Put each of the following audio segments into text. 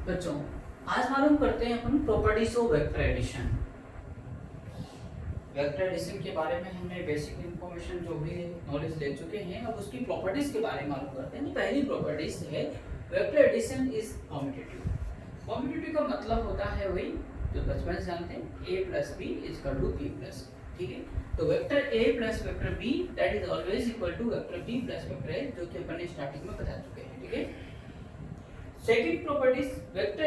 बच्चों आज मालूम करते हैं अपन properties of vector addition. Vector addition के बारे में हमने बेसिक इंफॉर्मेशन जो भी नॉलेज ले चुके हैं, अब उसकी प्रॉपर्टीज के बारे में मालूम करते हैं। पहली प्रॉपर्टीज है vector addition is commutative. Commutative का मतलब होता है वही जो बचपन से जानते हैं, a plus B equal to B plus. ठीक है, तो vector a plus vector b that is always equal to vector b plus vector a, जो कि अपन ने स्टार्टिंग में बता चुके हैं। ठीक है, second property is vector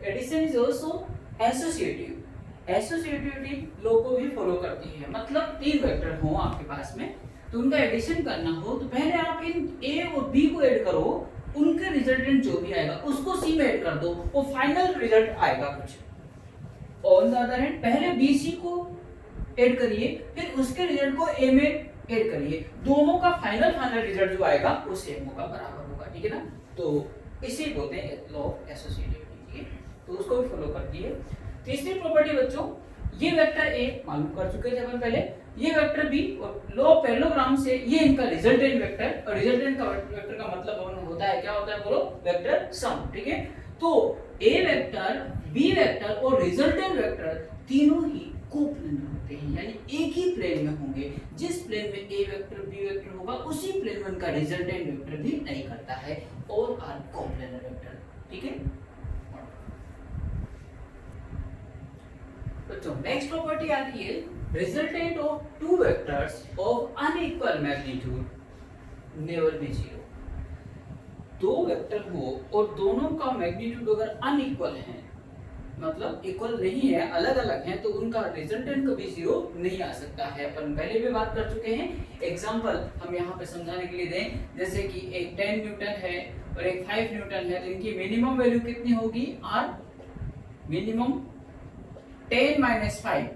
addition is also associative। Associativity law को भी फॉलो करती है, मतलब तीन वेक्टर हो आपके पास में तो उनका एडिशन करना हो तो पहले आप इन ए और बी को ऐड करो, उनके रिजल्टेंट जो भी आएगा उसको सी में ऐड कर दो, वो फाइनल रिजल्ट आएगा कुछ। ऑन द अदर हैंड पहले बी सी को ऐड करिए, फिर उसके रिजल्ट को ए में ऐड करिए, दोनों का फाइनल रिजल्ट जो आएगा वो सेम होगा, बराबर होगा। ठीक है ना, तो इसे बोलते हैं लॉ ऑफ एसोसिएटिविटी। ठीक है, तो उसको भी फॉलो करती है। तीसरी प्रॉपर्टी बच्चों, ये वेक्टर ए मालूम कर चुके थे अपन पहले, ये वेक्टर बी और लॉ ऑफ पैरेललोग्राम से ये इनका रिजल्टेंट वेक्टर, और रिजल्टेंट का वेक्टर का मतलब होता है क्या होता है बोलो, वेक्टर सम। ठीक है, तो ए वेक्टर, बी वेक्टर और रिजल्टेंट वेक्टर तीनों ही कोप्लेनर होते हैं, यानी एक ही प्लेन में होंगे। जिस प्लेन में ए वेक्टर बी वेक्टर होगा उसी प्लेन में उनका रिजल्टेंट वेक्टर भी नहीं करता है, और आर कोप्लेनर वेक्टर। ठीक है बच्चों, नेक्स्ट प्रॉपर्टी आती है resultant of two vectors of unequal magnitude never be zero. दो वेक्टर हो और दोनों का मैग्नीट्यूड अगर अनइक्वल है, मतलब इक्वल नहीं है, अलग अलग हैं, तो उनका रिजल्टेंट कभी जीरो नहीं आ सकता है। अपन पहले भी बात कर चुके हैं, एग्जांपल हम यहाँ पे समझाने के लिए दें, जैसे कि एक 10 न्यूटन है और एक 5 न्यूटन है, तो इनकी मिनिमम वैल्यू कितनी होगी, R minimum 10 minus 5,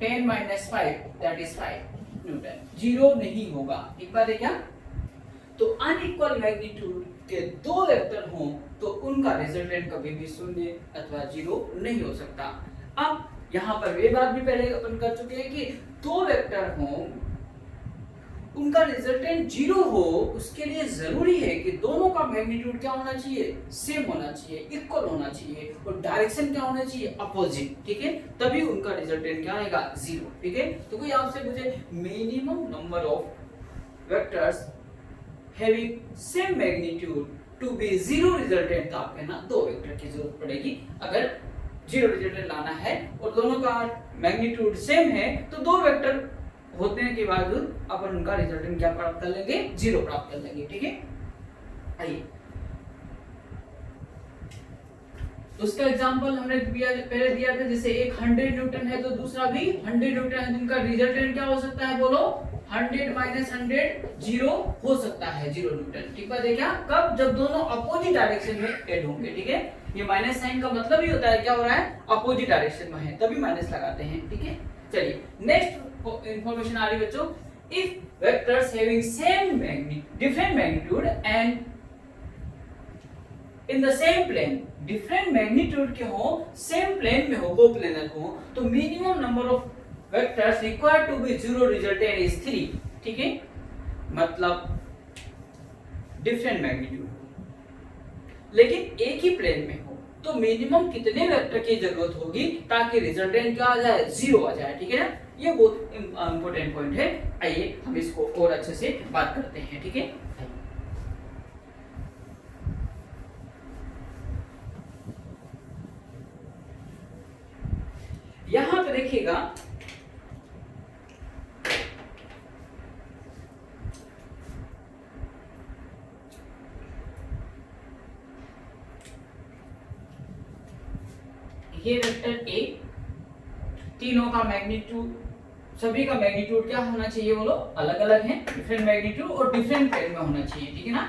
10 minus 5 that is 5 newton, zero नहीं होगा। एक बात है क्या, तो अनइक्वल मैग्नीट्यूड के दो वेक्टर हों तो उनका रिजल्टेंट कभी भी शून्य अथवा जीरो नहीं हो सकता। अब यहाँ पर वे बात भी पहले अपन कर चुके हैं कि दो वेक्टर हों, उनका रिजल्टेंट जीरो हो, उसके लिए जरूरी है कि दोनों का मैग्नीट्यूड क्या होना चाहिए, सेम होना चाहिए, इक्वल होना चाहिए, और डायरेक्शन क्या होना चाहिए, अपोजिट। ठीक है, तभी उनका रिजल्टेंट क्या आएगा, जीरो। ठीक है, तो कोई आपसे पूछे minimum number of vectors having same magnitude to be zero resultant, तो आप कहना दो वेक्टर की जरूरत पड़ेगी अगर जीरो रिजल्टेंट लाना है, और दोनों का मैग्नीट्यूड सेम है तो दो वेक्टर होने के बावजूद अपन उनका रिजल्टेंट क्या प्राप्त कर लेंगे, जीरो प्राप्त कर लेंगे। ठीक है, आइए उसका एग्जांपल हमने पहले दिया था, जैसे एक 100 न्यूटन है तो दूसरा भी 100 न्यूटन है, जिनका रिजल्टेंट क्या हो सकता है बोलो, 100 माइनस 100 जीरो हो सकता है, 0 न्यूटन। ठीक बात है क्या, कब, जब दोनों अपोजिट डायरेक्शन में ऐड होंगे। ठीक है, ये माइनस साइन का मतलब ही होता है क्या हो रहा है, अपोजिट डायरेक्शन में है तभी माइनस लगाते हैं। ठीक है, चलिए नेक्स्ट इंफॉर्मेशन आ रही बच्चों, if vectors having same different magnitude and in the same plane, different magnitude के हो, सेम प्लेन में हो, कोप्लेनर हो, तो minimum number of vectors required to be zero resultant is 3। ठीक है, मतलब डिफरेंट मैग्नीट्यूड हो लेकिन एक ही प्लेन में हो तो मिनिमम कितने वेक्टर की जरूरत होगी ताकि रिजल्टेंट क्या आ जाए, जीरो आ जाए। ठीक है ना, ये बहुत इंपॉर्टेंट पॉइंट है। आइए हम इसको और अच्छे से बात करते हैं। ठीक है, यहां पे देखिएगा, ये वेक्टर ए, तीनों का मैग्नीट्यूड, सभी का मैग्नीट्यूड क्या होना चाहिए बोलो, अलग अलग है, डिफरेंट मैग्नीट्यूड और डिफरेंट प्लेन में होना चाहिए। ठीक है ना,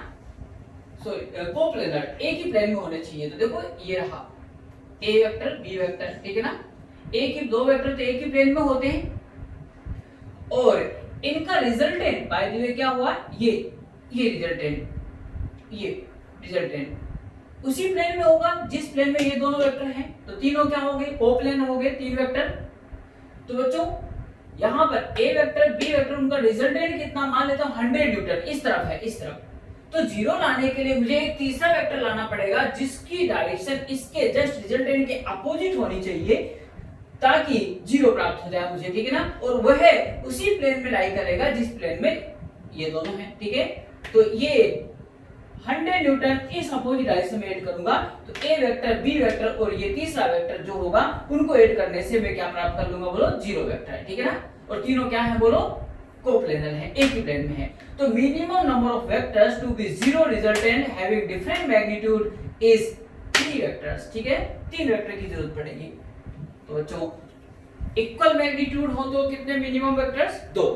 सो कोप्लेनर एक ही प्लेन में होने चाहिए। तो देखो ये रहा ए वेक्टर बी वेक्टर, ठीक है ना, एक ही दो वेक्टर तो एक ही प्लेन में होते हैं, और इनका रिजल्टेंट बाय द वे क्या हुआ, ये रिजल्टेंट, ये रिजल्टेंट उसी प्लेन में होगा जिस प्लेन में ये दोनों वेक्टर हैं, तो तीनों क्या हो गए, कोप्लेन हो गए तीन वेक्टर। तो बच्चों यहाँ पर ए वेक्टर बी वेक्टर उनका रिजल्टेंट कितना, मान लेता हूं 100 न्यूटन, इस तरफ है, इस तरफ तो जीरो लाने के लिए मुझे एक तीसरा वेक्टर लाना पड़ेगा जिसकी डायरेक्शन इसके जस्ट रिजल्टेंट के अपोजिट होनी चाहिए ताकि जीरो प्राप्त हो जाए मुझे, ठीक है ना। और वह उसी प्लेन में लाई करेगा जिस प्लेन में ये दोनों हैं, ठीक है। तो ये 100 न्यूटन इस अपोजिट डायरेक्शन में ऐड करूंगा तो ए वेक्टर, बी वेक्टर और ये तीसरा वेक्टर जो होगा उनको ऐड करने से मैं क्या प्राप्त कर लूंगा बोलो, जीरो वेक्टर, ठीक है ना। और तीनों क्या है बोलो, कोप्लेनर है, एक ही प्लेन में है। तो minimum number of vectors to be zero resultant having different magnitude is 3 vectors, ठीक है। 3 वेक्टर की जरूरत पड़ेगी। तो बच्चों इक्वल मैग्नीट्यूड हो तो कितने मिनिमम वेक्टर्स, 2।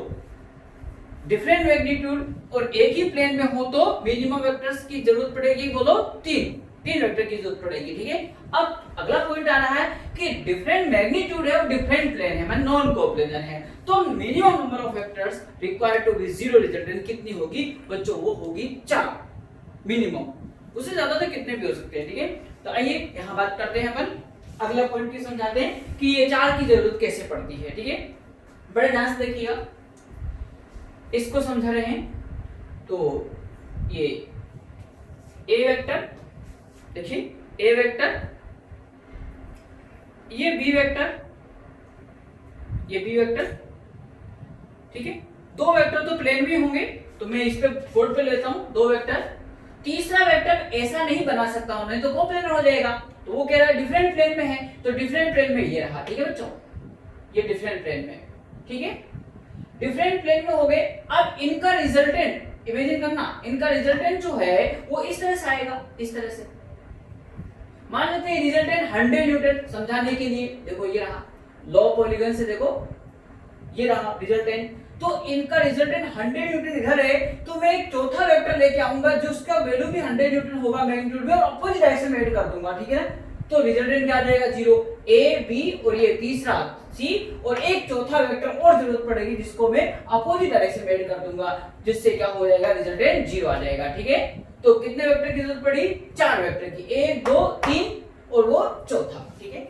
डिफरेंट मैग्नीट्यूड और एक ही प्लेन में हो तो मिनिमम वेक्टर्स की जरूरत पड़ेगी बोलो 3 वेक्टर की जरूरत पड़ेगी, ठीक है। अब अगला पॉइंट आ रहा है कि डिफरेंट मैग्नीट्यूड है और डिफरेंट प्लेन है, मतलब नॉन कोप्लेनर है, तो minimum number of vectors required to be zero resultant कितनी होगी बच्चों, वो होगी 4 मिनिमम। उससे ज्यादा तो कितने भी हो सकते हैं, ठीक है। तो आइए यहां बात करते हैं अपन अगला पॉइंट की समझाते हैं कि ये 4 की जरूरत कैसे पड़ती है, ठीक है। बड़े ध्यान से देखिएगा, इसको समझा रहे हैं। तो ये ए वेक्टर, देखिए ए वेक्टर, ये बी वेक्टर, ये बी वेक्टर, ठीक है। 2 वेक्टर तो प्लेन में होंगे तो मैं इस पे बोर्ड पे लेता हूं 2 वेक्टर। तीसरा वेक्टर ऐसा नहीं बना सकता हूं, नहीं तो कोप्लेनर हो जाएगा। तो वो कह रहा है डिफरेंट प्लेन में है, तो डिफरेंट प्लेन में ये रहा, ठीक है बच्चों, ये डिफरेंट प्लेन में, ठीक है। डिफरेंट प्लेन में हो गए। अब इनका रिजल्टेंट इमेजिन करना, इनका रिजल्टेंट जो है वो इस तरह से आएगा, इस तरह से मान लेते हैं रिजल्टेंट 100 न्यूटन। समझाने के लिए देखो ये रहा, लॉ पॉलीगन से देखो ये रहा रिजल्टेंट। तो इनका रिजल्टेंट 100 न्यूटन इधर है, तो मैं एक चौथा वेक्टर लेके आऊंगा जिसका वैल्यू भी 100 न्यूटन होगा मैग्नीट्यूड में, और अपोजिट डायरेक्शन में ऐड कर दूंगा, ठीक है ना। तो रिजल्टेंट क्या आ जाएगा, 0। ए बी और ये तीसरा सी और एक चौथा वेक्टर और जरूरत पड़ेगी जिसको मैं अपोजिट डायरेक्शन में ऐड कर दूंगा, जिससे क्या हो जाएगा, रिजल्टेंट 0 आ जाएगा, ठीक है। तो कितने वेक्टर की जरूरत पड़ी, 4 वेक्टर की, 1 2 3 और वो चौथा, ठीक है।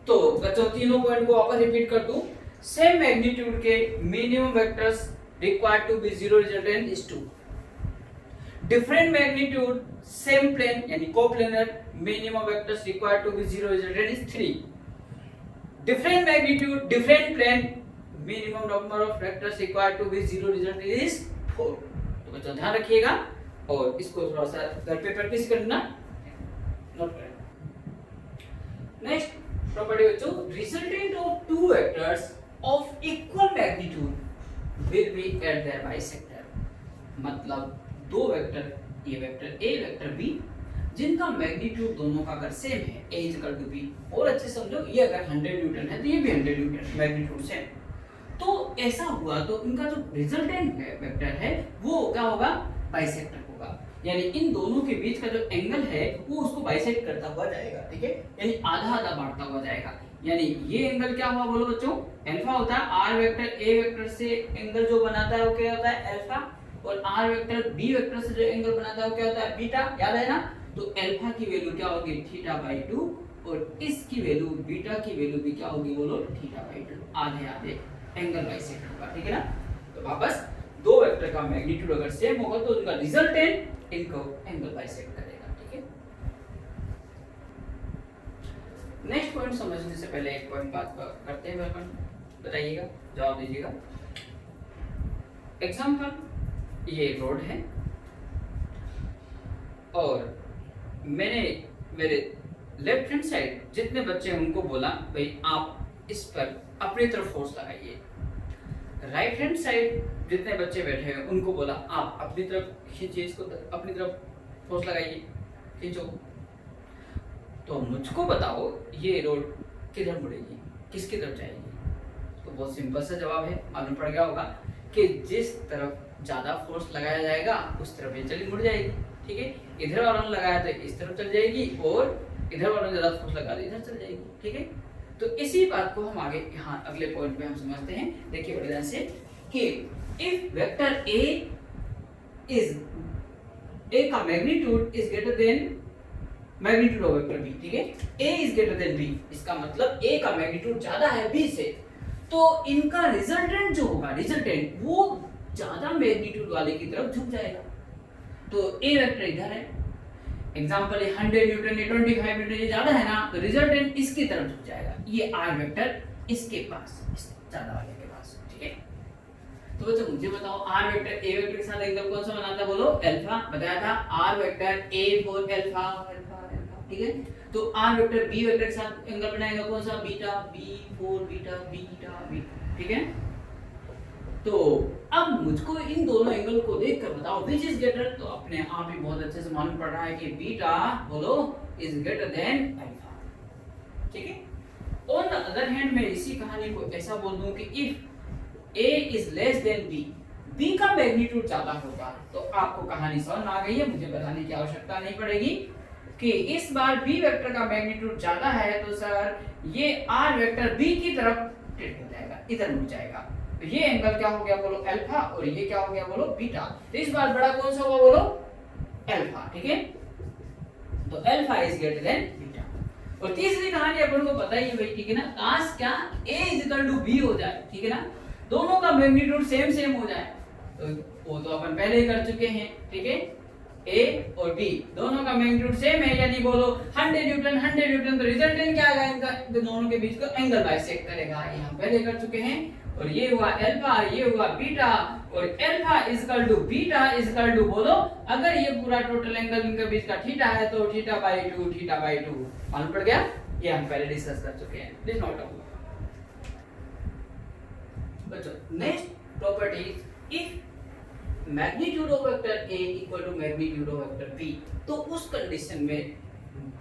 तो बच्चों तीनों पॉइंट को वापस रिपीट कर दूं। सेम मैग्नीट्यूड के minimum vectors required to be zero resultant is 2। Different magnitude same plane यानी coplanar minimum vectors required to be zero resultant is 3। Different magnitude different plane minimum number of vectors required to be zero resultant is 4। तो बच्चों ध्यान रखिएगा और इसको थोड़ा सा घर पे प्रैक्टिस करना, नोट करें। नेक्स्ट प्रॉपर्टी बच्चों, resultant of 2 vectors of equal magnitude will be at their bisector। मतलब 2 वेक्टर, ये वेक्टर ए वेक्टर बी, जिनका मैग्नीट्यूड दोनों का अगर सेम है, a इक्वल टू बी, और अच्छे समझो ये अगर 100 न्यूटन है तो ये भी 100 न्यूटन मैग्नीट्यूड सेम, तो ऐसा हुआ तो इनका जो रिजल्टेंट वेक्टर है वो क्या होगा, बाइसेक्टर होगा। यानी इन दोनों के बीच का जो एंगल है वो उसको बाइसेक्ट करता हुआ जाएगा, ठीक है। यानी आधा आधा बांटता हुआ जाएगा। यानी ये एंगल क्या हुआ बोलो बच्चों, अल्फा होता है। आर वेक्टर ए वेक्टर से एंगल जो बनाता है वो क्या होता है, अल्फा। और आर वेक्टर बी वेक्टर से जो एंगल बनाता है वो क्या होता है, बीटा। याद है ना। तो अल्फा की वैल्यू क्या होगी, θ/2, और इसकी वैल्यू बीटा की वैल्यू भी क्या होगी बोलो, θ/2। आधे आधे एंगल बाइसेक्ट होगा, ठीक है ना। तो वापस 2 वेक्टर का मैग्नीट्यूड अगर सेम होगा तो उनका रिजल्टेंट इनको एंगल बाइसेक्ट करेगा, ठीक है। नेक्स्ट पॉइंट समझने से पहले एक पॉइंट बात करते हैं, अपन बताइएगा, जवाब दीजिएगा। एग्जांपल, ये रोड है और मैंने मेरे लेफ्ट हैंड साइड जितने बच्चे हैं उनको बोला भाई आप इस पर अपनी तरफ फोर्स लगाइए। राइट हैंड साइड जितने बच्चे बैठे हैं उनको बोला आप अपनी तरफ खींचिए, इसको अपनी तरफ फोर्स लगाइए, खींचो। तो मुझको बताओ ये रोड किधर मुड़ेगी, किसकी तरफ जाएगी। तो बहुत सिंपल सा जवाब है, मालूम पड़ गया होगा कि जिस तरफ ज्यादा फोर्स लगाया जाएगा उस तरफ ये चली मुड़ जाएगी, ठीक है। इधर वालों ने लगाया तो इस तरफ चल जाएगी और इधर वालों ने ज्यादा फोर्स लगा दिया इधर चल जाएगी, ठीक है। तो इसी बात को हम आगे यहाँ अगले पॉइंट में हम समझते हैं। देखिए बड़ी ध्यान से कि इफ वेक्टर ए का magnitude is greater than magnitude of vector B, ठीक है। a is greater than b, इसका मतलब a का मैग्नीट्यूड ज्यादा है b से, तो इनका रिजल्टेंट जो होगा, रिजल्टेंट वो ज्यादा मैग्नीट्यूड वाले की तरफ झुक जाएगा, तो ए वेक्टर इधर है, एग्जांपल 100 न्यूटन या 25 न्यूटन ये ज्यादा है ना, तो रिजल्टेंट इसकी तरफ झुक जाएगा, ये आर वेक्टर इसके पास, इस ज्यादा वाले के पास, ठीक है। तो बच्चों मुझे बताओ आर वेक्टर ए वेक्टर के साथ एंगल कौन सा बनाता है, बोलो अल्फा, बताया था R vector A for alpha, ठीक है। तो आर वेक्टर बी वेक्टर के साथ एंगल बनाएगा कौन सा, beta, B for beta, beta, beta, ठीक है। तो अब मुझको इन दोनों एंगल को देखकर बताओ विच इज ग्रेटर, तो अपने आप ही बहुत अच्छे से मालूम पड़ रहा है कि बीटा बोलो इज ग्रेटर देन अल्फा, ठीक है। ऑन द अदर हैंड मैं इसी कहानी को ऐसा बोल दूं कि if A is less than B, B का मैग्नीट्यूड ज्यादा होगा, तो आपको कहानी समझ में आ गई है, मुझे बताने की आवश्यकता नहीं पड़ेगी कि इस बार B वेक्टर का मैग्नीट्यूड ज्यादा है तो सर ये R वेक्टर B की तरफ टिल्ट हो जाएगा, इधर मुड़ जाएगा, तो ये एंगल क्या हो गया बोलो अल्फा, और ये क्या हो गया बोलो बीटा, तो इस बार बड़ा कौन सा होगा बोलो अल्फा, ठीक है। तो alpha is greater then beta. और तीसरी कहानी अपन को पता ही है भाई, ठीक है ना, काश क्या A इक्वल टू B हो जाए, ठीक है ना, दोनों का मैग्नीट्यूड सेम सेम हो जाए, तो वो तो अपन पहले ही कर चुके हैं, ठीक है। A और B दोनों का मैग्नीट्यूड सेम है, यानी बोलो 100 न्यूटन, तो रिजल्टेंट क्या आएगा इनका, तो दोनों के बीच का एंगल बाइसेक्ट करेगा, ये हम पहले कर चुके हैं। और ये हुआ अल्फा, ये हुआ बीटा, और alpha equal to beta equal to बोलो अगर ये पूरा टोटल एंगल इनके बीच का थीटा है तो थीटा बाई 2 मालूम पड़ गया, ये हम पहले डिस्कस कर चुके हैं, प्लीज नोट डाउन। बच्चों next property, if magnitude of vector A equal to magnitude of vector B, तो उस कंडीशन में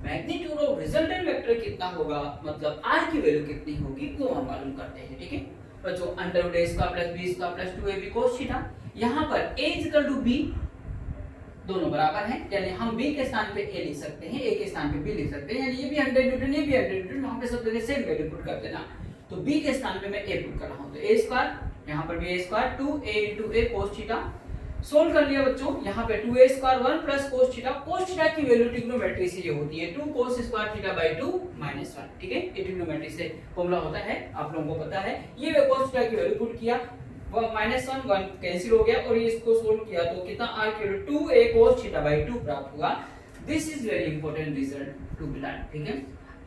मैग्नीट्यूड ऑफ रिजल्टेंट वेक्टर कितना होगा, मतलब R की वैल्यू कितनी होगी वो हम मालूम करते हैं, ठीक है। बच्चों under root a square plus b square plus 2ab cos theta, यहां पर a इक्वल टू b दोनों बराबर हैं, यानी हम b के स्थान पे a लिख सकते हैं, a के स्थान पे b लिख सकते हैं, यानी ये भी 100 न्यूटन, ये भी 100 न्यूटन, वहां पे सब जगह सेम वैल्यू पुट कर देना। तो b के स्थान पे मैं a पुट कर रहा हूं, तो a स्क्वायर यहां पर भी a square 2a cos theta, solve कर लिया बच्चों, यहाँ पे 2a square 1 plus cos theta की वैल्यू ट्रिग्नोमेट्री से ये होती है 2 cos square theta by 2 minus 1, ठीक है, ये ट्रिग्नोमेट्री से फॉर्मूला होता है, आप लोगों को पता है। ये cos थीटा की वैल्यू पुट किया, माइनस 1 कैंसिल हो गया, और ये इसको सोल्व किया तो कितना r की value 2a cos theta by 2 प्राप्त हुआ। This is very important result to be learn, ठीक है।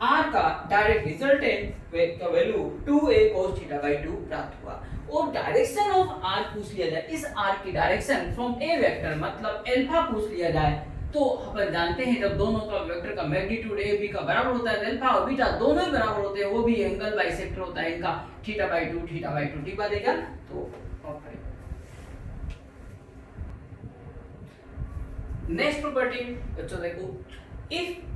r का डायरेक्ट रिजल्टेंट का value 2a cos theta by 2 प्राप्त हुआ, और डायरेक्शन ऑफ r पूछ लिया जाए, इस r की डायरेक्शन फ्रॉम a वेक्टर मतलब अल्फा पूछ लिया जाए, तो अपन जानते हैं जब दोनों का वेक्टर का मैग्नीट्यूड a b का बराबर होता है, अल्फा और बीटा दोनों ही बराबर होते हैं, वो भी एंगल बाइसेक्टर होता है इनका थीटा बाय 2 ठीक बात है क्या, तो नेक्स्ट प्रॉपर्टी बच्चों देखो, if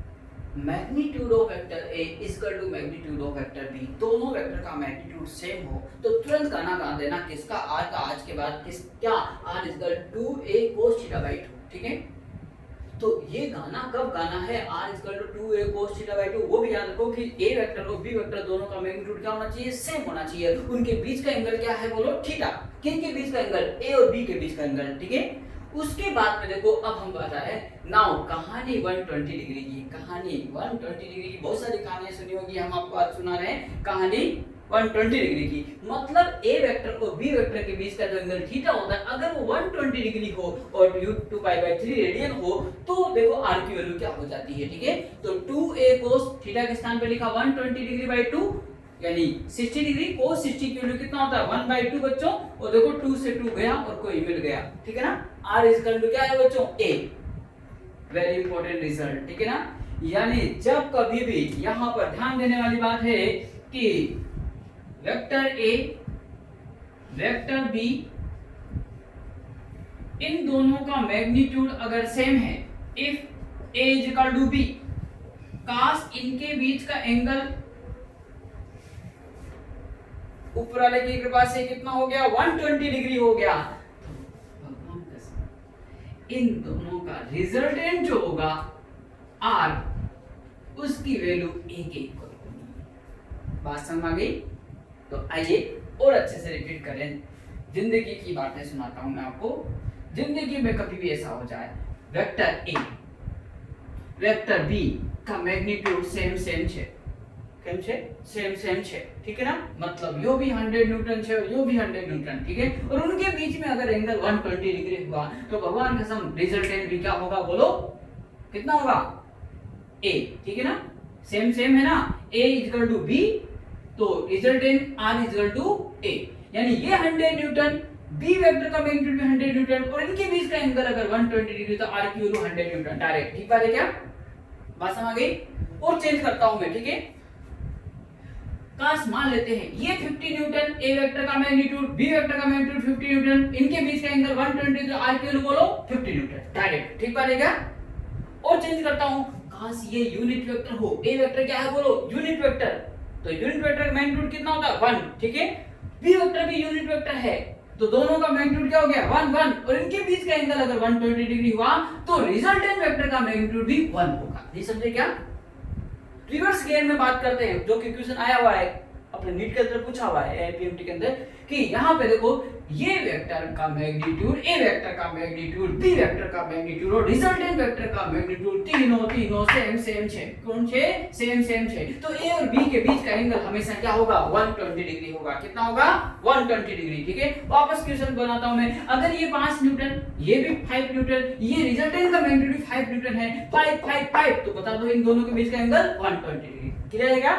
magnitude of vector A equal to magnitude of vector B, दोनों वेक्टर का मैग्नीट्यूड सेम हो तो तुरंत गाना गा देना किसका, R का, आज के बाद किस क्या, R equal to 2a cos theta by 2, ठीक है। तो ये गाना कब गाना है, R equal to 2a cos theta by 2, वो भी याद रखो कि A वेक्टर और B वेक्टर दोनों का मैग्नीट्यूड क्या होना चाहिए, सेम होना चाहिए, उनके बीच का एंगल क्या है बोलो थीटा, किनके बीच का एंगल, A और B के बीच का एंगल, ठीक है। उसके बाद में देखो अब हम बता रहे हैं नाउ कहानी 120 डिग्री की, कहानी 120 डिग्री की बहुत सारी कहानियां सुनी होगी, हम आपको आज सुना रहे हैं कहानी 120 डिग्री की, मतलब A वेक्टर और B वेक्टर के बीच का जो एंगल थीटा होता है अगर वो 120 डिग्री हो और u2 पाई बाय 3 रेडियन हो तो देखो r की वैल्यू क्या हो जाती है, ठीक है। तो 2a cos थीटा के स्थान पे लिखा 120 डिग्री बाय 2 यानी 60 डिग्री, cos 60 की वैल्यू कितना होता है 1 बाय 2 बच्चों, और देखो 2 से 2 गया और कोई मिल गया, ठीक है ना। r इक्वल टू क्या है बच्चों a, वेरी इंपॉर्टेंट रिजल्ट, ठीक है ना। यानी जब कभी भी यहां पर ध्यान देने वाली बात है कि वेक्टर a वेक्टर b इन दोनों का मैग्नीट्यूड अगर सेम है, if a equal to b, काश इनके बीच का एंगल ऊपर वाले की कृपा से कितना हो गया 120 डिग्री हो गया, इन दोनों का रिजल्टेंट जो होगा r उसकी वैल्यू a के इक्वल होगी। बात समझ आ गई, तो आइए और अच्छे से रिपीट करें, जिंदगी की बातें सुनाता हूं मैं आपको। जिंदगी में कभी भी ऐसा हो जाए वेक्टर a वेक्टर b का मैग्नीट्यूड सेम सेम है, કેમ છે सेम છે ठीक है ना मतलब यो भी 100 न्यूटन છે और यो भी 100 न्यूटन ठीक है और उनके बीच में अगर एंगल 120 डिग्री हुआ तो भगवान कसम रिजल्टेंट भी क्या होगा बोलो कितना होगा a ठीक है ना सेम है ना a इक्वल टू b तो resultant r equal to a यानी ये 100 न्यूटन b वेक्टर का मैग्नीट्यूड भी 100 न्यूटन और इनके बीच का एंगल अगर 120 डिग्री तो r की वैल्यू 100 न्यूटन डायरेक्ट ठीक बात है क्या बात समझ गई और चेंज करता हूं मैं ठीक है काश मान लेते हैं ये 50 न्यूटन a वेक्टर का मैग्नीट्यूड b वेक्टर का मैग्नीट्यूड 50 न्यूटन इनके बीच का एंगल 120 तो r की वैल्यू बोलो 50 न्यूटन डायरेक्ट ठीक बात है क्या और चेंज करता हूं काश ये यूनिट वेक्टर हो a वेक्टर क्या है बोलो यूनिट वेक्टर तो यूनिट वेक्टर का मैग्नीट्यूड कितना होता है 1 ठीक है b वेक्टर भी यूनिट वेक्टर है तो दोनों का मैग्नीट्यूड क्या हो गया 1 1 और इनके बीच का एंगल अगर 120 डिग्री हुआ तो रिजल्टेंट वेक्टर का मैग्नीट्यूड भी 1 होगा ये समझे क्या रिवर्स गेयर में बात करते हैं जो कि क्वेश्चन आया हुआ है अपने नीट के अंदर पूछा हुआ है एपीएमटी के अंदर कि यहाँ पे देखो ये वेक्टर का मैग्नीट्यूड ए वेक्टर का मैग्नीट्यूड बी वेक्टर का मैग्नीट्यूड और रिजल्टेंट वेक्टर का मैग्नीट्यूड तीनों सेम है कौन छे सेम है तो ए और बी के बीच का एंगल हमेशा क्या होगा 120 डिग्री होगा कितना होगा 120 डिग्री ठीक है वापस क्वेश्चन बनाता हूं मैं अगर ये 5 न्यूटन ये भी 5 न्यूटन ये रिजल्टेंट का मैग्नीट्यूड 5 न्यूटन है 5 तो बता दो इन दोनों के बीच का एंगल 120 डिग्री क्लियर है क्या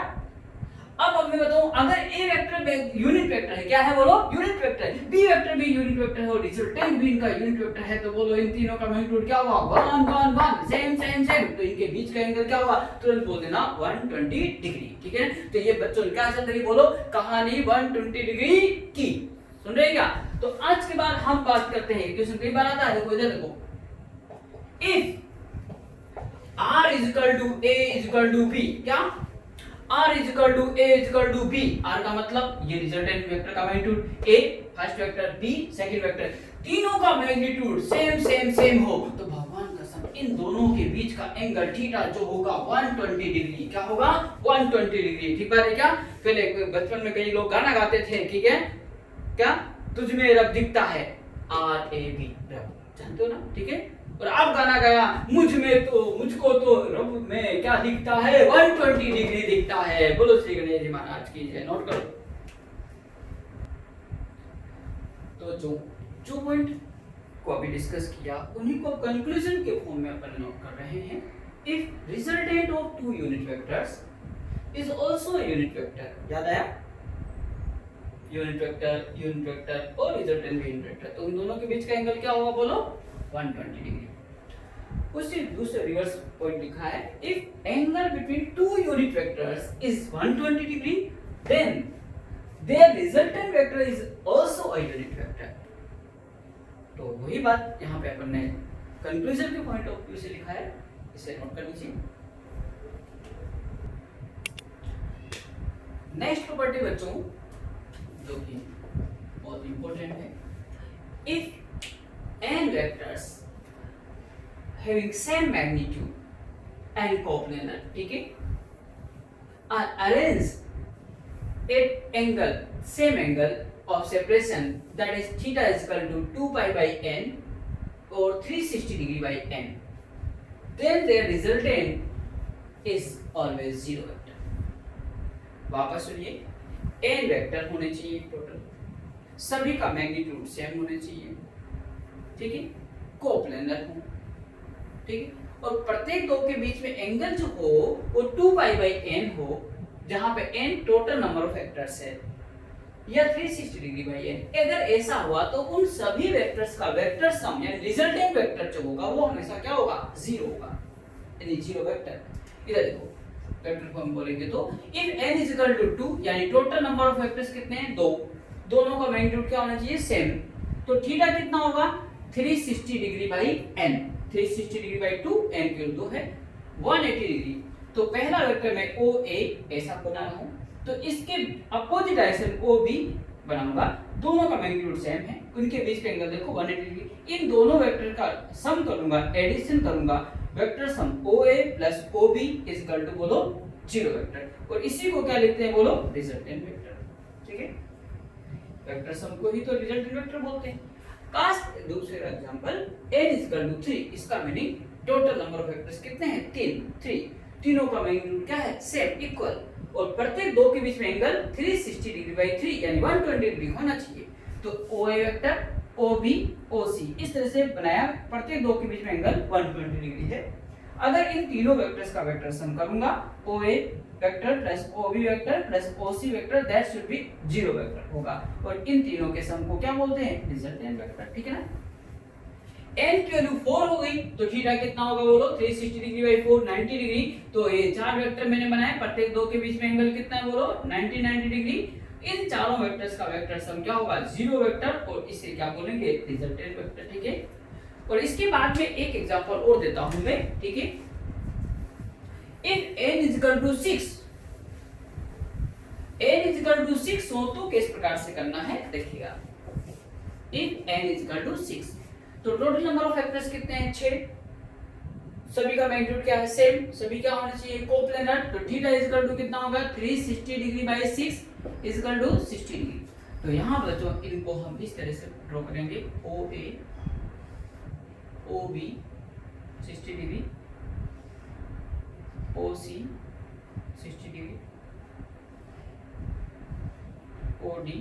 अब मैं बताऊं अगर a वेक्टर यूनिट वेक्टर है क्या है बोलो यूनिट वेक्टर b वेक्टर भी यूनिट वेक्टर है और रिजल्टेंट भी इनका यूनिट वेक्टर है तो बोलो इन तीनों का मैग्नीट्यूड क्या होगा 1 1 1 सेम तो इनके बीच का एंगल क्या होगा तुरंत बोल देना 120 डिग्री ठीक है तो ये बच्चों क्या चल रही बोलो कहानी 120 डिग्री की सुन रहे क्या तो आज के बाद हम बात करते हैं क्वेश्चन कई बार आता है देखो इधर देखो इफ r a b क्या r a b r का मतलब ये रिजल्टेंट वेक्टर का magnitude a first vector b second vector तीनों का मैग्नीट्यूड सेम हो तो भगवान कसम इन दोनों के बीच का एंगल थीटा जो होगा 120 डिग्री क्या होगा 120 डिग्री ठीक बात है क्या पहले बचपन में कई लोग गाना गाते थे ठीक है क्या तुझ में रब दिखता है RAB रब जानते हो ना ठीक है और आप गाना गाया मुझको तो रब में क्या दिखता है 120 डिग्री दिखता है बोलो श्री गणेश जी महाराज की जय नोट करो तो जो पॉइंट को अभी डिस्कस किया उन्हीं को कंक्लूजन के फॉर्म में अपन नोट कर रहे हैं if resultant of two unit vectors is also unit vector याद आया यूनिट वेक्टर और रिजल्टेंट भी यूनिट वेक्टर तो उन दोनों के बीच का एंगल क्या होगा बोलो 120 डिग्री उसी दूसरे रिवर्स पॉइंट लिखा है if angle between two unit vectors is 120 degree then their resultant vector is also a unit vector तो वही बात यहां पे अपन ने कंक्लूजन के पॉइंट ऑफ व्यू से लिखा है इसे नोट कर लीजिए नेक्स्ट प्रॉपर्टी बच्चों जो कि बहुत इंपॉर्टेंट है if n vectors having same magnitude and coplanar ठीक है are arranged at angle same angle of separation that is theta is equal to 2 pi by n or 360 degree by n then their resultant is always zero vector वापस सुनिए n vector होने चाहिए total सभी का magnitude same होने चाहिए ठीक है कोप्लेनर हो ठीक है और प्रत्येक दो के बीच में एंगल जो हो वो 2 पाई बाई n हो जहां पे n total number of vectors है या 360 डिग्री बाई n अगर ऐसा हुआ तो उन सभी वेक्टर्स का वेक्टर सम यानी रिजल्टेंट वेक्टर जो होगा वो हमेशा क्या होगा जीरो होगा यानी जीरो वेक्टर इधर देखो वेक्टर फॉर्म बोलेंगे तो if n is equal to 2 यानी टोटल नंबर ऑफ वेक्टर्स कितने हैं दो दोनों का मैग्नीट्यूड क्या होना चाहिए सेम तो थीटा कितना होगा 360 degree by n 360 degree by 2 n की 2 है 180 डिग्री तो पहला वेक्टर मैं OA ऐसा बना रहा हूं तो इसके अपोजिट डायरेक्शन OB बनाऊंगा दोनों का मैग्नीट्यूड सेम है उनके बीच का एंगल देखो 180 डिग्री इन दोनों वेक्टर का सम करूंगा एडिशन करूंगा vector sum OA plus OB is equal to बोलो जीरो वेक्टर और इसी को क्या लिखते हैं बोलो रिजल्टेंट वेक्टर ठीक है वेक्टर सम को ही तो रिजल्टेंट वेक्टर बोलते हैं कास्ट दूसरा example n is equal to 3 इसका meaning total number of vectors कितने हैं 3 तीनों का मैग्नीट्यूड क्या है, सेम, इक्वल, और प्रत्येक दो के बीच में एंगल 360 डिग्री बाई 3 यानी 120 डिग्री होना चाहिए। तो ओ ए वेक्टर, ओ बी, ओ सी, इस तरह से बनाया, प्रत्येक दो के बीच में एंगल 120 डिग्री है। अगर इन तीनों वेक्टर्स का वेक्टर सम करूंगा, O A vector plus O B vector plus O C vector, that should be zero vector होगा, और इन तीनों के सम को क्या बोलते हैं, रिजल्टेंट वेक्टर, ठीक है ना। n की वैल्यू 4 हो गई तो थीटा कितना होगा बोलो, 360 डिग्री बाई 4 90 डिग्री। तो ये चार वेक्टर मैंने बनाए, प्रत्येक दो के बीच में एंगल कितना है बोलो, 90 डिग्री। इन चारों वेक्टर्स का वेक्टर सम क्या होगा, जीरो वेक्टर, और इसे क्या बोलेंगे, रिजल्टेंट वेक्टर, ठीक है। और इसके बाद में एक एग्जांपल और देता हूं मैं, ठीक है। If n is equal to 6, n is equal to 6 हो तो किस प्रकार से करना है देखिएगा। If n is equal to 6 तो टोटल नंबर ऑफ वेक्टर्स कितने हैं, 6, सभी का मैग्नीट्यूड क्या है, सेम, सभी क्या होना चाहिए, कोप्लेनर। तो थीटा इज इक्वल टू कितना होगा, 360 degree by 6 is equal to 60 degree. तो यहां बच्चों इनको हम इस तरह से ड्रॉ करेंगे, ओ ए, ओ बी 60 डिग्री, ओ सी 60 डिग्री, ओ डी,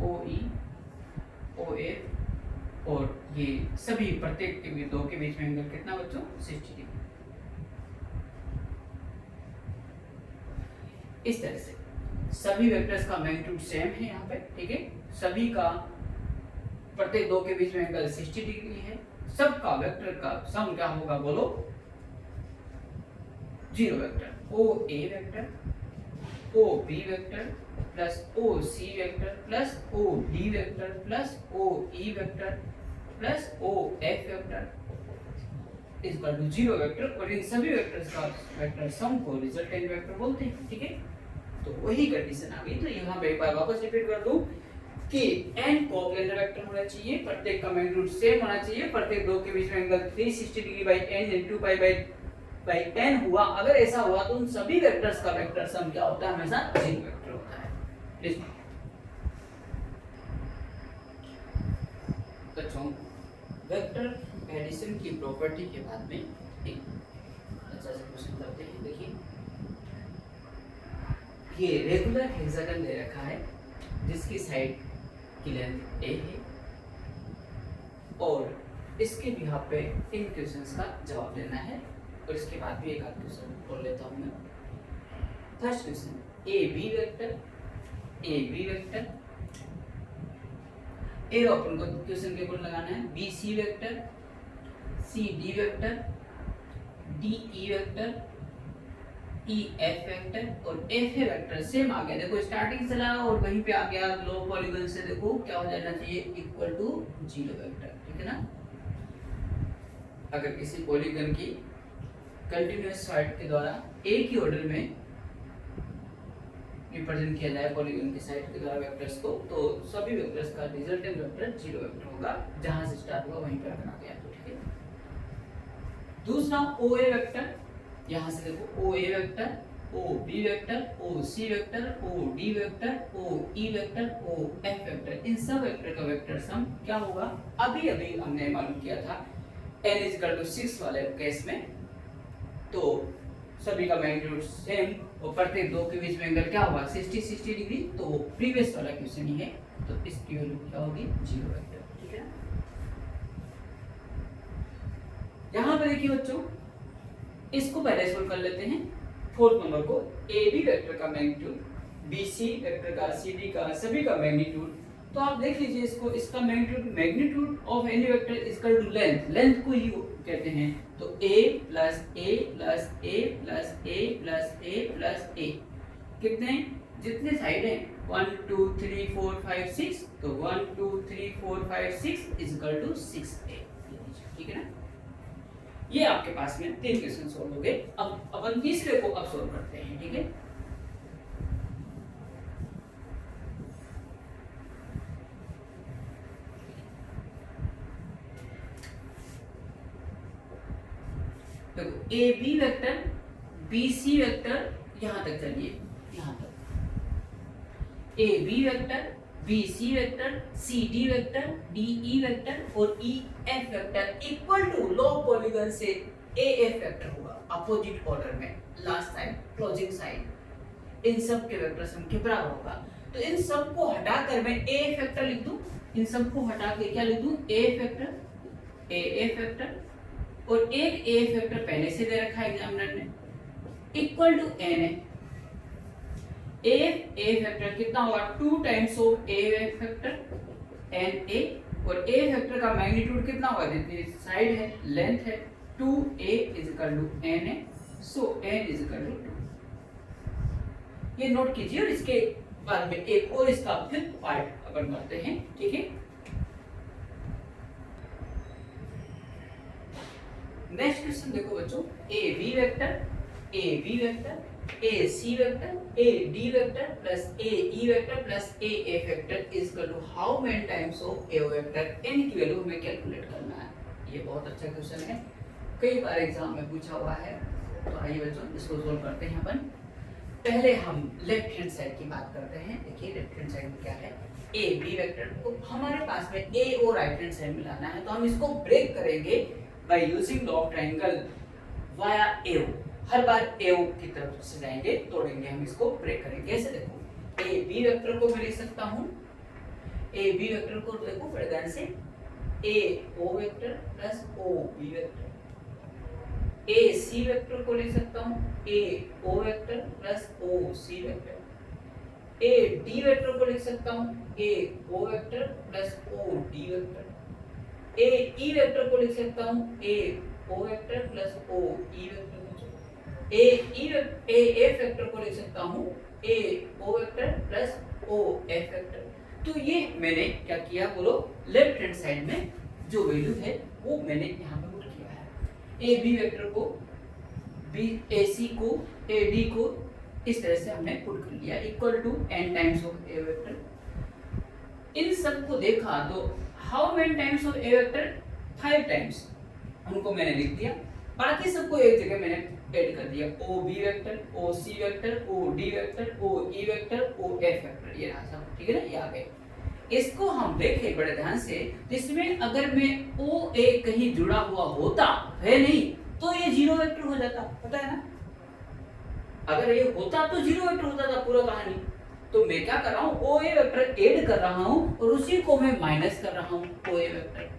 ओ ई, ओ एफ, और ये सभी प्रत्येक के भी दो के बीच में एंगल कितना बच्चों, 60 डिग्री। इस तरह से सभी वेक्टर्स का मैग्नीट्यूड सेम है यहाँ पे, ठीक है। सभी का प्रत्येक दो के बीच में एंगल 60 डिग्री है। सबका वेक्टर का सम क्या होगा बोलो, zero vector, O A vector, O B vector plus O C vector plus O D vector plus O E vector plus O F vector is equal to zero vector, और इन सभी vectors का vector सम को resultant vector बोलते हैं, ठीक है। तो वही कंडीशन आ गई। तो यहाँ पे एक बार वापस रिपीट कर दूं कि n कोप्लेनर वेक्टर होना चाहिए, प्रत्येक का मैग्नीट्यूड सेम होना चाहिए, प्रत्येक दो के बीच में angle 360 degree by n into pi by n हुआ। अगर ऐसा हुआ तो उन सभी वेक्टर्स का वेक्टर सम क्या होता है, हमेशा जीरो वेक्टर होता है। बच्चों वेक्टर एडिशन की प्रॉपर्टी के बाद में एक अच्छा सा क्वेश्चन करते हैं। देखिए ये रेगुलर हेक्सागन दे रखा है जिसकी साइड की लेंथ a है, और इसके बिहाफ पे इन क्वेश्चंस का जवाब देना है, और इसके बाद भी एक आध क्वेश्चन बोल लेता हूं मैं। First question, A B vector, A B vector, A अपन को क्वेश्चन के ऊपर लगाना है, B C vector, C D vector, D E vector, E F vector, और एफ ए वेक्टर सेम आ गया। देखो स्टार्टिंग से लगा और वहीं पे आ गया लो पॉलीगन से, देखो क्या हो जाना चाहिए, इक्वल टू जीरो वेक्टर, ठीक है ना। अगर किसी पॉलीगन की कंटिन्यूअस साइड के द्वारा एक ही ऑर्डर में रिप्रेजेंट किया जाए पॉलीगन की साइड के द्वारा वेक्टर्स को, तो सभी वेक्टर्स का रिजल्टेंट वेक्टर जीरो वेक्टर होगा, जहां से स्टार्ट हुआ वहीं पे रखना गया, तो ठीक है। दूसरा ओ ए वेक्टर, यहां से देखो O A vector, O B vector, O C vector, O D vector, O E vector, O F vector, इन सब वेक्टर का वेक्टर सम क्या होगा, अभी अभी हमने मालूम किया था n = 6 वाले केस में। तो सभी का मैग्नीट्यूड सेम, और प्रत्येक दो के बीच में एंगल क्या होगा, 60 डिग्री, तो वो प्रीवियस वाला क्वेश्चन ही है, तो इसकी वैल्यू क्या होगी, जीरो वेक्टर, ठीक है। यहां पर देखिए बच्चों, इसको पहले सोल्व कर लेते हैं। फोर्थ नंबर को, ए बी वेक्टर का मैग्नीट्यूड, बी सी वेक्टर का, सी डी का, सभी का मैग्नीट्यूड, तो आप देख लीजिए इसको, इसका magnitude of any vector is equal to length को ही कहते हैं। तो a plus a plus a plus a plus a plus a, कितने, जितने साइड हैं 1 2 3 4 5 6, तो 1 2 3 4 5 6 इज इक्वल टू 6a, ठीक है ना। ये आपके पास में तीन क्वेश्चन सोल्व हो गए। अब अपन तीसरे को अब सोल्व करते हैं, ठीक है। देखो A B vector, B C vector, यहां तक चलिए, यहां तक A B vector, B C vector, C D vector, D E vector और E F vector equal to law polygon से ए एफ वेक्टर होगा। अपोजिट ऑर्डर में, लास्ट साइड, क्लोजिंग साइड, इन सब के वेक्टर सम के बराबर होगा। तो इन सब को हटाकर मैं ए फैक्टर लिख दूं, इन सब को हटा के क्या लिख दूं, ए फैक्टर, ए फैक्टर, और एक ए फैक्टर पहले से दे रखा है एग्जामिनर ने, इक्वल टू एन है। ए फैक्टर कितना होगा, 2 times of A factor N A, और ए फैक्टर का मैग्नीट्यूड कितना होगा, जितनी साइड है, लेंथ है, 2a इक्वल टू n है, सो n इक्वल टू 2। ये नोट कीजिए, और इसके बाद में एक और इसका फिर पार्ट अपन करते हैं, ठीक है। नेक्स्ट क्वेश्चन देखो बच्चों, A B vector, A B vector, A C vector, A D vector plus A E vector plus A vector is equal to how many times of A vector, n की value हमें calculate करना है। ये बहुत अच्छा question है, कई बार exam में पूछा हुआ है। तो आइए बच्चों इसको सोल्व करते हैं अपन। पहले हम लेफ्ट हैंड साइड की बात करते हैं। देखिए लेफ्ट हैंड साइड में क्या है, ए बी वेक्टर को हमारे पास में ए और राइट हैंड साइड मिलाना है, तो हम इसको ब्रेक करेंगे by using law of triangle via AO. हर बार एओ की तरफ से जाएंगे, तोड़ेंगे, हम इसको ब्रेक करेंगे। ऐसे देखो, ए बी वेक्टर को मैं लिख सकता हूं, ए बी वेक्टर को देखो बड़े ध्यान से, A O vector plus O B vector, A C vector को लिख सकता हूं, A O vector plus O C vector, A D vector को लिख सकता हूं, A O vector plus O D vector, A E vector को लिख सकता हूं, A O vector plus O E vector, A factor को लिख सकता हूं, A O vector plus O F vector. तो ये मैंने क्या किया बोलो, लेफ्ट हैंड साइड में जो वैल्यू है वो मैंने यहाँ पे पुट किया है। ए बी वेक्टर को, बी ए सी को, ए डी को इस तरह से हमने पुट कर लिया, equal to n times of A vector. इन सब को देखा तो how many times of A vector, 5 times, उनको मैंने लिख दिया। बाकी सबको एक जगह मैंने ऐड कर दिया, O B vector, O C vector, O D vector, O E vector, O F vector, ये रहा सब, ठीक है ना, ये आ गए। इसको हम देखें बड़े ध्यान से, इसमें अगर मैं ओ ए कहीं जुड़ा हुआ होता है नहीं, तो ये जीरो वेक्टर हो जाता, पता है ना। अगर ये होता तो जीरो वेक्टर होता था पूरा कहानी। तो मैं क्या कर रहा हूँ, ओ ए वेक्टर ऐड कर रहा हूँ और उसी को मैं माइनस कर रहा हूँ, ओ ए वेक्टर।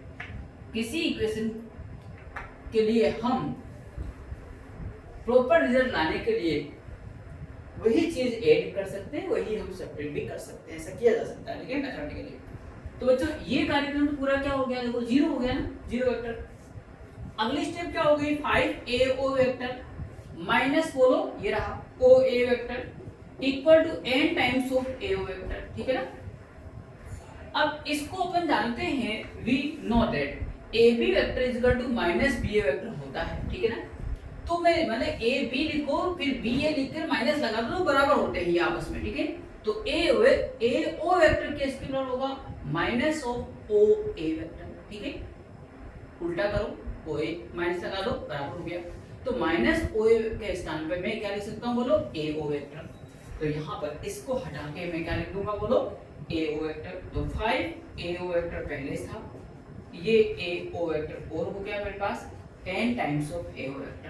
किसी इक्वेशन के लिए हम प्रॉपर रिजल्ट लाने के लिए वही चीज ऐड कर सकते हैं, वही हम सब्ट्रैक्ट भी कर सकते हैं, ऐसा किया जा सकता है, ठीक है, मैथमेटिकली। तो बच्चों ये कार्यक्रम तो पूरा क्या हो गया, देखो जीरो हो गया ना, जीरो वेक्टर। अगली स्टेप क्या हो गई, 5 AO वेक्टर माइनस बोलो ये रहा OA vector equal to n times of AO vector, ठीक है ना। अब इसको अपन जानते हैं, we know that AB vector is equal to minus BA vector होता है, ठीक है ना। तो मैं मतलब AB लिखो फिर BA लिखकर माइनस लगा दो, तो बराबर होते हैं ये आपस में, ठीक है। तो AO वेक्टर के स्केलर होगा माइनस ऑफ OA वेक्टर, ठीक है। उल्टा करो, OA माइनस लगा दो, बराबर हो गया। तो माइनस OA के स्थान पे मैं क्या लिख सकता हूँ बोलो, AO वेक्टर। तो यहाँ पर इसको हटा के मैं क्या लिख दूंगा बोलो, AO वेक्टर। तो 5 AO वेक्टर पहले था, ये AO वेक्टर और हो गया मेरे पास 10 टाइम्स ऑफ AO वेक्टर।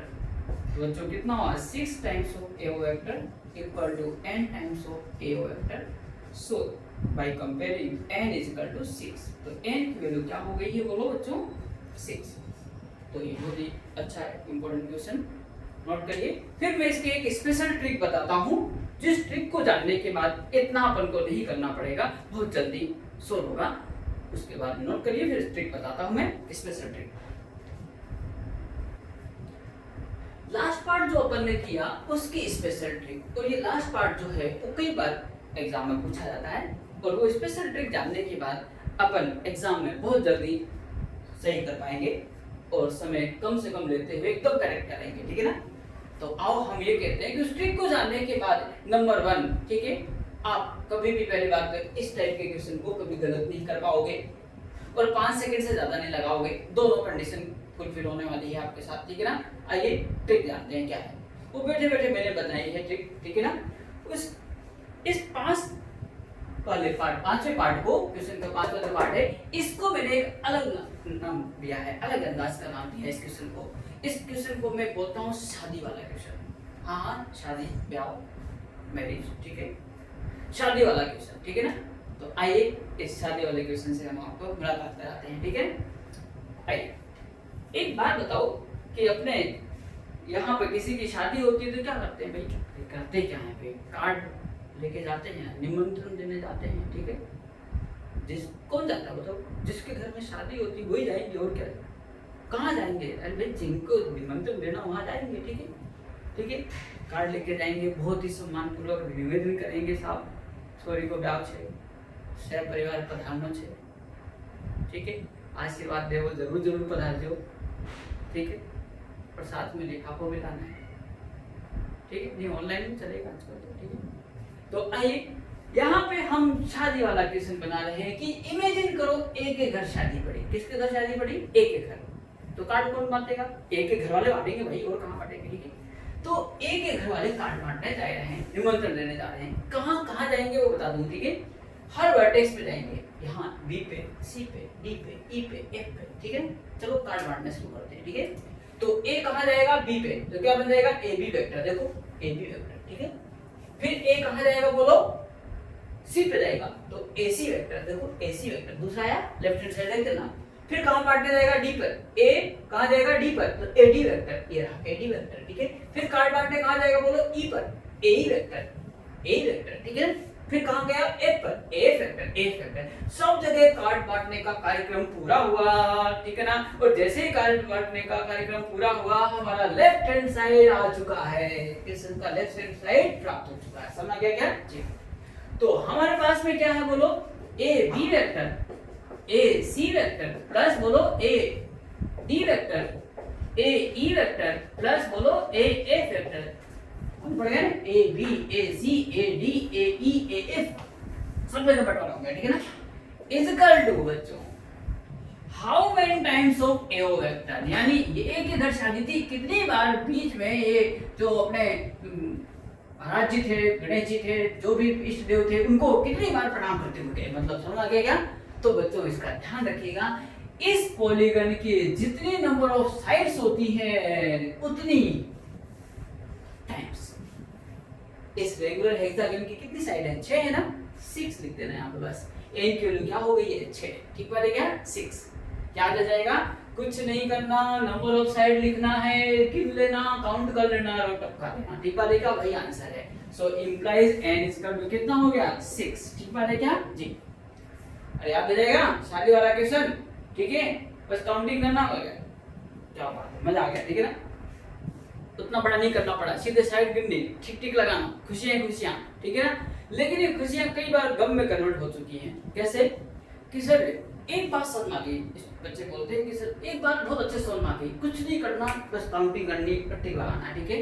तो बच्चों कितना हुआ, 6 times of AO vector equal to n times of AO vector. So by comparing n is equal to 6, तो n की वैल्यू क्या हो गई है बोलो बच्चों, 6। तो ये बहुत ही अच्छा है, इंपॉर्टेंट क्वेश्चन, नोट करिए। फिर मैं इसके एक स्पेशल ट्रिक बताता हूँ, जिस ट्रिक को जानने के बाद इतना अपन को नहीं करना पड़ेगा, बहुत जल्दी सोल्व होगा। उसके बाद नोट करिए, फिर ट्रिक बताता हूँ मैं, स्पेशल ट्रिक। लास्ट पार्ट जो अपन ने किया उसकी स्पेशल ट्रिक, और ये लास्ट पार्ट जो है वो कई बार एग्जाम में पूछा जाता है, और वो स्पेशल ट्रिक जानने के बाद अपन एग्जाम में बहुत जल्दी सही कर पाएंगे और समय कम से कम लेते हुए एकदम करेक्ट करेंगे, ठीक है ना। तो आओ हम ये कहते हैं कि उस ट्रिक को जानने के बाद नंबर 1, ठीक है, आप कभी भी पहली बात तो इस टाइप के क्वेश्चन को कभी गलत नहीं कर पाओगे और 5 सेकंड से ज्यादा नहीं लगाओगे, दोनों कंडीशन फुलफिल होने वाली है आपके साथ, ठीक है ना। आइए ट्रिक जानते हैं क्या है, वो बैठे बैठे मैंने बताई है ट्रिक, ठीक है ना। इस 5 वाले पार्ट, 5वें पार्ट को, क्वेश्चन का 5वां जो पार्ट है, इसको मैंने एक अलग नाम दिया है, अलग अंदाज का नाम दिया है इस क्वेश्चन को, इस क्वेश्चन को मैं बोलता हूँ शादी वाला क्वेश्चन। हाँ, शादी ब्याह मैरिज, ठीक है, शादी वाला क्वेश्चन, ठीक है ना। तो आइए इस शादी वाले क्वेश्चन से हम आपको मुलाकात कराते हैं, ठीक है। आइए, एक बात बताओ कि अपने यहाँ पे किसी की शादी होती है तो क्या करते हैं भाई? करते क्या है भाई? कार्ड लेके जाते हैं, निमंत्रण देने जाते हैं, ठीक है। कौन जाता है बताओ? जिसके घर में शादी होती है वही जाएंगे, और क्या? कहाँ जाएंगे? अरे भाई, जिनको निमंत्रण देना वहाँ जाएंगे, ठीक है, ठीक है। कार्ड लेके जाएंगे, बहुत ही सम्मानपूर्वक निवेदन करेंगे, साहब छोरी को ब्याह छे, सह परिवार पधारनो छे, ठीक है, आशीर्वाद देवो, जरूर जरूर पधारजो, ठीक है, और साथ में लिफाफा भी लाना है, ठीक है। नहीं, ऑनलाइन भी चलेगा आजकल तो, ठीक है। तो आइए, यहाँ पे हम शादी वाला क्वेश्चन बना रहे हैं कि इमेजिन करो एक के घर शादी पड़ी। किसके घर शादी पड़ी? एक के घर। तो कार्ड कौन बांटेगा? एक के घर वाले बांटेंगे भाई, और कहाँ बांटेंगे, ठीक है। तो एक के घर वाले कार्ड बांटने जा रहे हैं, निमंत्रण देने जा रहे हैं। कहाँ कहाँ जाएंगे वो बता दूं, ठीक है। हर वर्टेक्स पे जाएंगे, यहाँ बी पे, सी पे, डी पे, ई पे, एफ पे, ठीक है। चलो कार्ड बांटना शुरू करते हैं, ठीक है। तो ए कहाँ जाएगा? बी पे, तो क्या बन जाएगा? ए बी वेक्टर, देखो ए बी वेक्टर, ठीक है। फिर ए कहाँ जाएगा बोलो? सी पे जाएगा, तो ए सी वेक्टर, देखो ए सी वेक्टर दूसरा आया, लेफ्ट हैंड साइड देख देना। फिर कहाँ बांटने जाएगा? डी पर। ए कहाँ जाएगा? डी पर, तो ए डी वेक्टर, ये रहा ए डी वेक्टर, ठीक है। फिर कार्ड बांटने कहाँ जाएगा बोलो? ई पर, ए E vector, A E vector, ठीक है। फिर कहाँ गया? एफ पर, एफ वेक्टर, एफ वेक्टर। सब जगह कार्ड बांटने का कार्यक्रम पूरा हुआ, ठीक है ना। और जैसे ही कार्ड बांटने का कार्यक्रम पूरा हुआ, हमारा लेफ्ट हैंड साइड आ चुका है, क्वेश्चन का लेफ्ट हैंड साइड प्राप्त हो चुका है। समझ गया क्या? जी। तो हमारे पास में क्या है बोलो? A B vector, A C vector plus बोलो A D vector, A E vector plus बोलो ए एफ वेक्टर। कौन पड़ गया? A B, A C, A D, A E, A F, सब जगह बंटवारा होगा, ठीक है ना। इज इक्वल टू बच्चों how many times of A O vector, यानी ये एक इधर शादी थी, कितनी बार बीच में ये जो अपने महाराज जी थे, गणेश जी थे, जो भी इष्ट देव थे, उनको कितनी बार प्रणाम करते हुए, मतलब समझ आ गया क्या? तो बच्चों इसका ध्यान रखिएगा, इस पॉलीगन के जितनी नंबर ऑफ साइड्स होती है उतनी टाइम्स इस रेगुलर हेक्सागन की कितनी साइड है? 6 है ना, 6 लिख देना यहाँ पे बस। n की वैल्यू क्या हो गई है? 6, ठीक बात है क्या? 6 याद आ जाएगा। कुछ नहीं करना, नंबर ऑफ साइड लिखना है, गिन लेना, काउंट कर लेना और टपका देना, ठीक बात है क्या? वही आंसर है। सो इंप्लाइज n इक्वल टू कितना हो गया? 6, ठीक बात है क्या? जी। अरे याद आ जाएगा शादी वाला क्वेश्चन, ठीक है। बस काउंटिंग करना हो गया, क्या बात है, मजा आ गया, ठीक है ना। उतना बड़ा नहीं करना पड़ा, सीधे साइड गिननी, ठीक ठीक लगाना, खुशियां खुशियां, ठीक है ना। लेकिन ये खुशियां कई बार गम में कन्वर्ट हो चुकी हैं। कैसे? कि सर एक बात समझ में आ गई, बच्चे बोलते हैं कि सर एक बात बहुत अच्छे समझ में आ गई, कुछ नहीं करना, बस काउंटिंग करनी, टिक लगाना, ठीक है।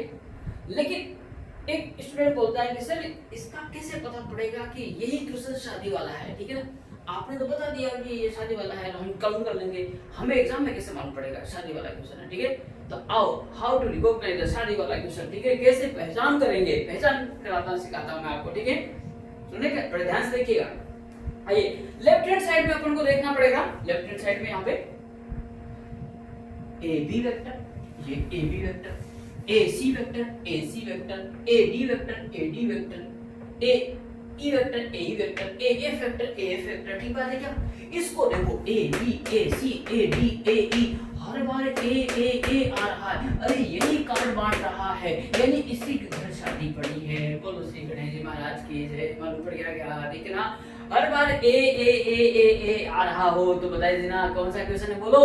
लेकिन एक स्टूडेंट बोलता है कि सर इसका कैसे पता पड़ेगा कि यही क्वेश्चन शादी वाला है, ठीक है ना। आपने तो बता दिया कि ये शादी वाला है, हम काउंट कर लेंगे, हमें एग्जाम में कैसे मालूम पड़ेगा शादी वाला क्वेश्चन है, ठीक है। तो आओ, हाउ टू रिकॉग्नाइज द शादी वाला क्वेश्चन, ठीक है। कैसे पहचान करेंगे, पहचान कराता सिखाता हूं मैं आपको, ठीक है। सुनिए, बड़े ध्यान से देखिएगा। आइए, लेफ्ट हैंड साइड में अपन को देखना पड़ेगा, लेफ्ट हैंड साइड में यहाँ पे ए बी वेक्टर, ये A B vector, A C vector, A C vector, A D vector, A D vector, A E vector, A E vector, A F vector, A F vector, ठीक बात है क्या। इसको देखो A B, A C, A D, A ई, हर बार ए आ रहा है। अरे यही कार्ड बांट रहा है, यानी इसी के घर शादी पड़ी है। बोलो श्री गणेश जी महाराज की जय। मालूम पड़ गया क्या? ठीक है ना। हर बार ए आ रहा हो तो बताइए देना कौन सा क्वेश्चन है, बोलो।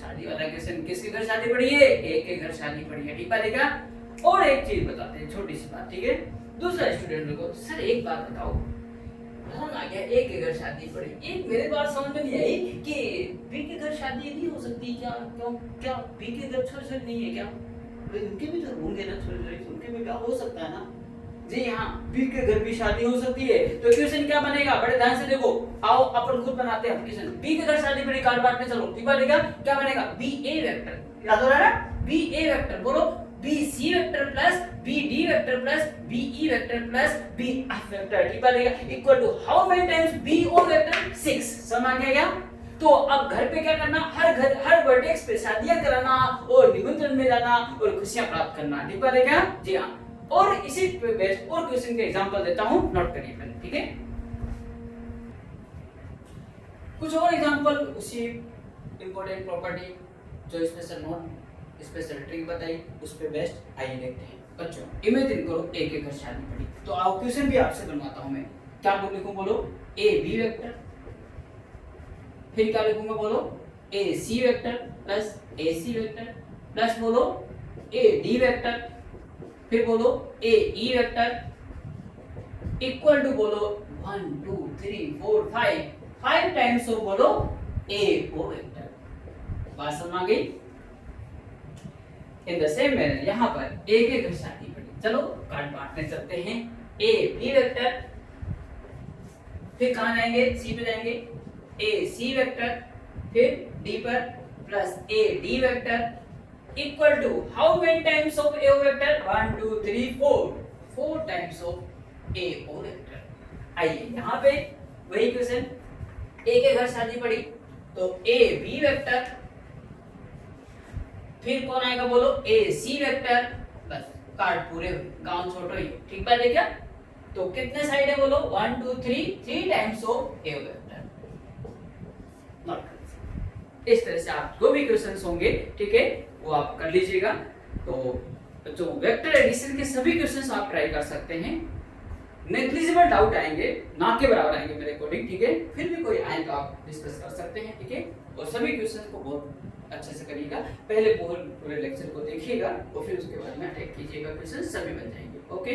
शादी वाला क्वेश्चन। किसके घर शादी पड़ी है? ए के घर शादी पड़ी है, ठीक बात है क्या। और एक चीज बताते हैं, छोटी सी बात, ठीक है। दूसरा स्टूडेंट को, सर एक बात बताओ, समझ आ गया ए के घर शादी पड़ी, एक मेरे बात समझ में नहीं आई कि बी के घर शादी नहीं हो सकती क्या? क्यों? क्या बी के घर छोटे नहीं है क्या? उनके भी तो होंगे ना छोटे, उनके भी क्या हो सकता है ना जी। हाँ, बी के घर भी शादी हो सकती है। तो क्वेश्चन क्या बनेगा? बड़े ध्यान से देखो, आओ अपन खुद बनाते हैं क्वेश्चन। बी के घर शादी पड़ी, कार्ड बांटने चलो, ठीक बनेगा। क्या बनेगा? बी ए वेक्टर, याद हो रहा है ना, बी ए वेक्टर, बोलो B C vector plus B D vector plus B E vector plus B F vector, ठीक बनेगा। Equal to how many times B O vector? 6। समझ आ गया क्या? तो अब घर पे क्या करना, हर वर्टेक्स पे शादियां कराना और निमंत्रण में जाना और खुशियां प्राप्त करना, ठीक बात है क्या? जी हाँ। और इसी पे बेस्ड और क्वेश्चन के एग्जांपल देता हूं, नोट करिए पहले, ठीक है? कुछ और एग्जांपल उसी इंपॉर्टेंट प्रॉपर्टी जो स्पेशल नोट स्पेशल ट्रिक बताई उस पे बेस्ड आइए देखते हैं। बच्चों इमेजिन करो एक एक घर शादी पड़ी, तो आप क्वेश्चन भी आपसे बनवाता हूं मैं। क्या लिखूं बोलो? ए बी वेक्टर, फिर क्या लिखूंगा बोलो? ए सी वेक्टर प्लस ए सी वेक्टर प्लस बोलो ए डी वेक्टर, फिर बोलो ए ई वेक्टर इक्वल टू बोलो 1 2 3 4 5 टाइम्स ऑफ बोलो ए ओ वेक्टर। बात समझ आ गई? इन द सेम मैनर यहां पर एक एक शादी पड़ी, चलो कार्ड बांटने चलते हैं। ए बी वेक्टर, फिर कहां जाएंगे? सी पे जाएंगे, ए सी वेक्टर, फिर डी पर plus A D vector equal to how many times of A O vector? 1 2 3 4 times of A O vector. आइए यहां पे वही क्वेश्चन, ए के घर शादी पड़ी तो ए बी वेक्टर, फिर कौन आएगा बोलो? ए सी वेक्टर, बस कार्ड पूरे हुए, गांव छोटो ही, ठीक बात है क्या? तो कितने साइड है बोलो? 1 2 3 times of A vector. Note इस तरह से आप जो भी क्वेश्चंस होंगे, ठीक है, वो आप कर लीजिएगा। तो जो वेक्टर एडिशन के सभी क्वेश्चंस आप ट्राई कर सकते हैं। नेग्लिजिबल डाउट आएंगे, ना के बराबर आएंगे मेरे अकॉर्डिंग, ठीक है? फिर भी कोई आए तो आप डिस्कस कर सकते हैं, ठीक है? और सभी क्वेश्चंस को बहुत अच्छे से करिएगा, पहले पूरे लेक्चर को देखिएगा और फिर उसके बाद में अटैक कीजिएगा, क्वेश्चन सभी बन जाएंगे। ओके।